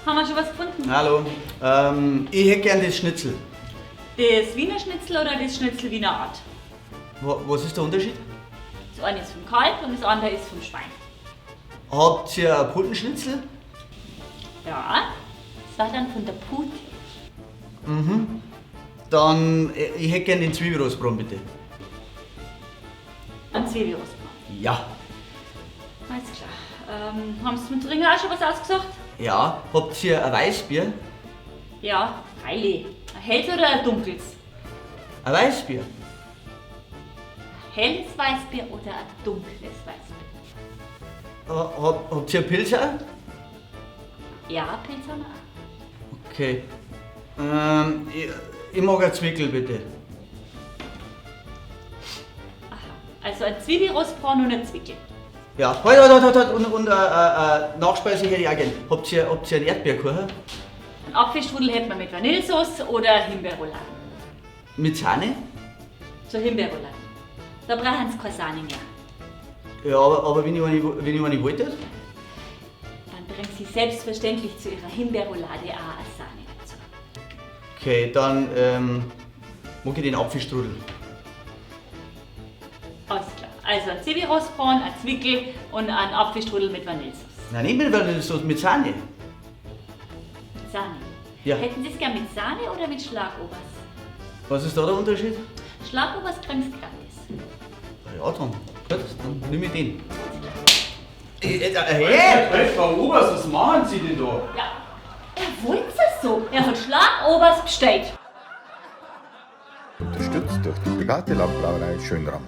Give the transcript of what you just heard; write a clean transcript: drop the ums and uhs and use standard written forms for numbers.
Haben wir schon was gefunden? Hallo. Ich hätte gern das Schnitzel. Das Wiener Schnitzel oder das Schnitzel Wiener Art? Was ist der Unterschied? Das eine ist vom Kalb und das andere ist vom Schwein. Habt ihr ein Putenschnitzel? Ja, das war dann von der Pute. Dann, ich hätte gern den Zwiebelrostbraten, bitte. Ein Zwiebelrostbraten. Ja. Alles klar. Haben Sie mit Trinken auch schon was ausgesucht? Ja. Habt ihr ein Weißbier? Ja, freilich. Ein helles oder ein dunkles? Ein Weißbier? Ein helles Weißbier oder ein dunkles Weißbier? Habt ihr Pilzer? Ja, Pilz haben wir auch. Okay. Ich mag ein Zwickel, bitte. Aha. Also ein Zwiebelrostbraten und ein Zwickel. Ja. Halt. Und Nachspeise hätte ich auch gern. Habt ihr einen Erdbeerkuchen? Ein Apfelstrudel hätten wir mit Vanillesauce oder Himbeerrouladen. Mit Sahne? So Himbeerrouladen. Da brauchen Sie keine Sahne mehr. Ja, aber wenn ich eine wollte? Dann bringen Sie selbstverständlich zu Ihrer Himbeerroulade auch eine Sahne dazu. Okay, dann mag ich den Apfelstrudel. Alles klar. Also ein Zwiebelrostbraten, ein Zwickel und ein Apfelstrudel mit Vanillesauce. Nein, nicht mit Vanillesoße, mit Sahne. Mit Sahne. Ja. Hätten Sie es gern mit Sahne oder mit Schlagobers? Was ist da der Unterschied? Schlagobers kriegen Sie gratis. Ja, dann. Gut, dann nehme ich den. Hey! Hey, Frau Obers, was machen Sie denn da? Ja, er wollte es so. Er hat Schlagobers bestellt. Unterstützt durch die private Landbrauerei Schönram.